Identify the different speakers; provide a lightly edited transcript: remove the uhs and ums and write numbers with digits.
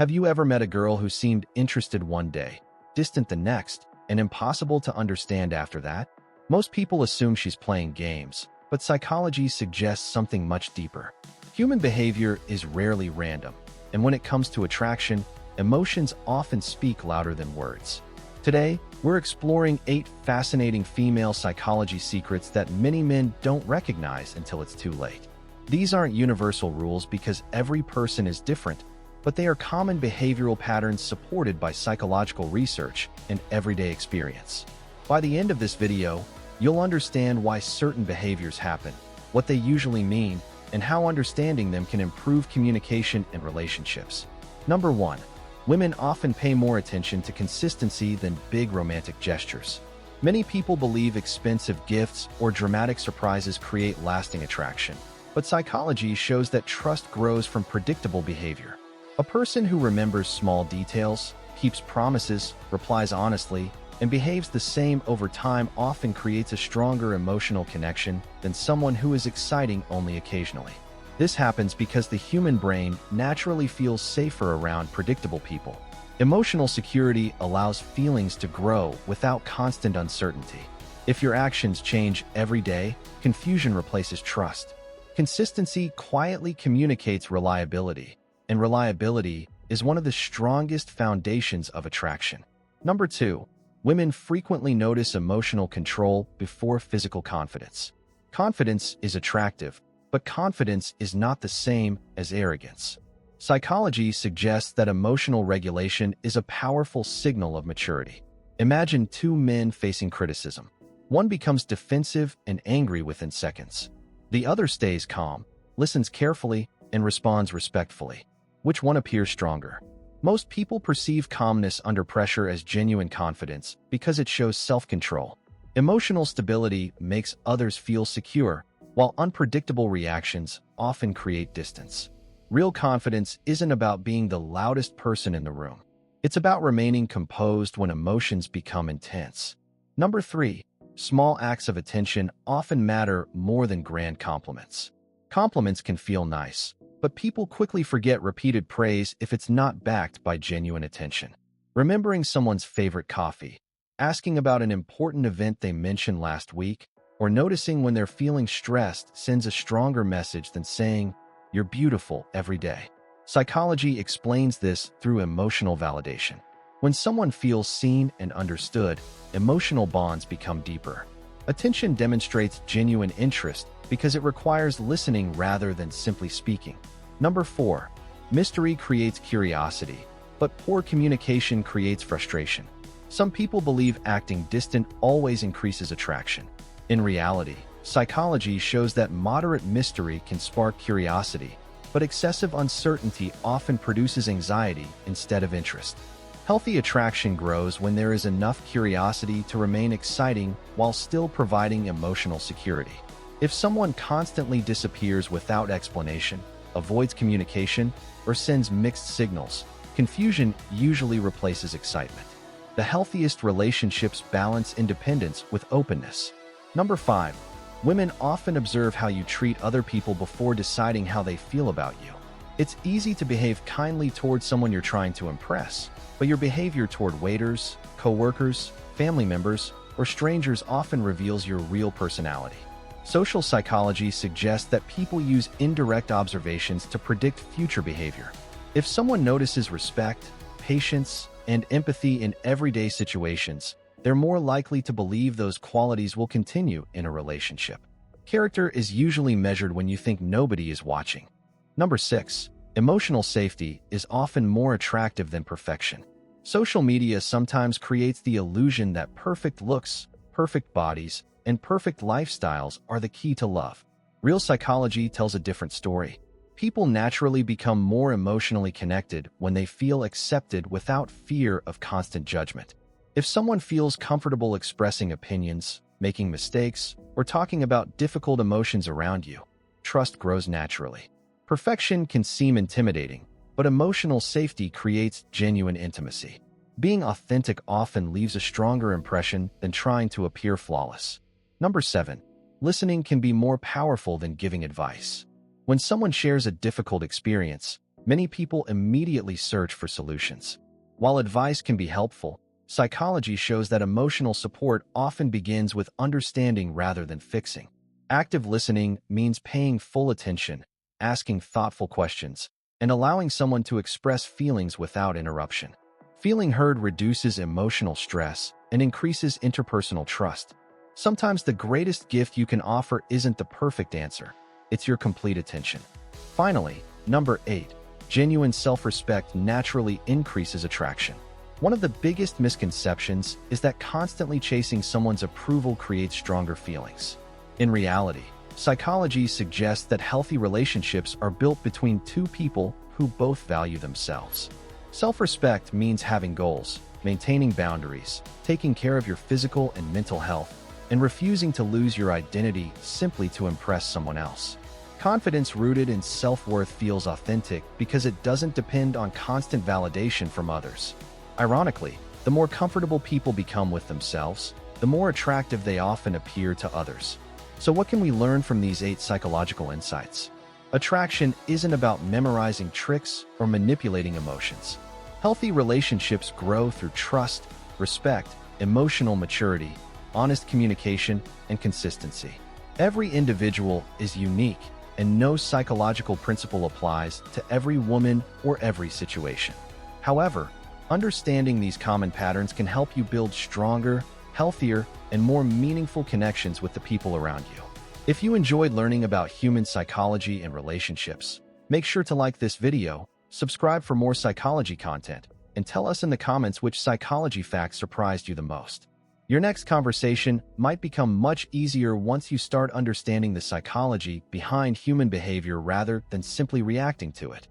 Speaker 1: Have you ever met a girl who seemed interested one day, distant the next, and impossible to understand after that? Most people assume she's playing games, but psychology suggests something much deeper. Human behavior is rarely random, and when it comes to attraction, emotions often speak louder than words. Today, we're exploring 8 fascinating female psychology secrets that many men don't recognize until it's too late. These aren't universal rules because every person is different, but they are common behavioral patterns supported by psychological research and everyday experience. By the end of this video, you'll understand why certain behaviors happen, what they usually mean, and how understanding them can improve communication and relationships. Number 1. Women often pay more attention to consistency than big romantic gestures. Many people believe expensive gifts or dramatic surprises create lasting attraction, but psychology shows that trust grows from predictable behavior. A person who remembers small details, keeps promises, replies honestly, and behaves the same over time often creates a stronger emotional connection than someone who is exciting only occasionally. This happens because the human brain naturally feels safer around predictable people. Emotional security allows feelings to grow without constant uncertainty. If your actions change every day, confusion replaces trust. Consistency quietly communicates reliability, and reliability is one of the strongest foundations of attraction. Number 2. Women frequently notice emotional control before physical confidence. Confidence is attractive, but confidence is not the same as arrogance. Psychology suggests that emotional regulation is a powerful signal of maturity. Imagine 2 men facing criticism. One becomes defensive and angry within seconds. The other stays calm, listens carefully, and responds respectfully. Which one appears stronger? Most people perceive calmness under pressure as genuine confidence because it shows self-control. Emotional stability makes others feel secure, while unpredictable reactions often create distance. Real confidence isn't about being the loudest person in the room. It's about remaining composed when emotions become intense. Number 3. Small acts of attention often matter more than grand compliments. Compliments can feel nice, but people quickly forget repeated praise if it's not backed by genuine attention. Remembering someone's favorite coffee, asking about an important event they mentioned last week, or noticing when they're feeling stressed sends a stronger message than saying, "You're beautiful," every day. Psychology explains this through emotional validation. When someone feels seen and understood, emotional bonds become deeper. Attention demonstrates genuine interest because it requires listening rather than simply speaking. Number 4. Mystery creates curiosity, but poor communication creates frustration. Some people believe acting distant always increases attraction. In reality, psychology shows that moderate mystery can spark curiosity, but excessive uncertainty often produces anxiety instead of interest. Healthy attraction grows when there is enough curiosity to remain exciting while still providing emotional security. If someone constantly disappears without explanation, avoids communication, or sends mixed signals, confusion usually replaces excitement. The healthiest relationships balance independence with openness. Number 5. Women often observe how you treat other people before deciding how they feel about you. It's easy to behave kindly towards someone you're trying to impress, but your behavior toward waiters, coworkers, family members, or strangers often reveals your real personality. Social psychology suggests that people use indirect observations to predict future behavior. If someone notices respect, patience, and empathy in everyday situations, they're more likely to believe those qualities will continue in a relationship. Character is usually measured when you think nobody is watching. Number 6. Emotional safety is often more attractive than perfection. Social media sometimes creates the illusion that perfect looks, perfect bodies, and perfect lifestyles are the key to love. Real psychology tells a different story. People naturally become more emotionally connected when they feel accepted without fear of constant judgment. If someone feels comfortable expressing opinions, making mistakes, or talking about difficult emotions around you, trust grows naturally. Perfection can seem intimidating, but emotional safety creates genuine intimacy. Being authentic often leaves a stronger impression than trying to appear flawless. Number 7. Listening can be more powerful than giving advice. When someone shares a difficult experience, many people immediately search for solutions. While advice can be helpful, psychology shows that emotional support often begins with understanding rather than fixing. Active listening means paying full attention, asking thoughtful questions, and allowing someone to express feelings without interruption. Feeling heard reduces emotional stress and increases interpersonal trust. Sometimes the greatest gift you can offer isn't the perfect answer, it's your complete attention. Finally, number 8. Genuine self-respect naturally increases attraction. One of the biggest misconceptions is that constantly chasing someone's approval creates stronger feelings. In reality, psychology suggests that healthy relationships are built between two people who both value themselves. Self-respect means having goals, maintaining boundaries, taking care of your physical and mental health, and refusing to lose your identity simply to impress someone else. Confidence rooted in self-worth feels authentic because it doesn't depend on constant validation from others. Ironically, the more comfortable people become with themselves, the more attractive they often appear to others. So what can we learn from these 8 psychological insights? Attraction isn't about memorizing tricks or manipulating emotions. Healthy relationships grow through trust, respect, emotional maturity, honest communication, and consistency. Every individual is unique, and no psychological principle applies to every woman or every situation. However, understanding these common patterns can help you build stronger, healthier, and more meaningful connections with the people around you. If you enjoyed learning about human psychology and relationships, make sure to like this video, subscribe for more psychology content, and tell us in the comments which psychology fact surprised you the most. Your next conversation might become much easier once you start understanding the psychology behind human behavior rather than simply reacting to it.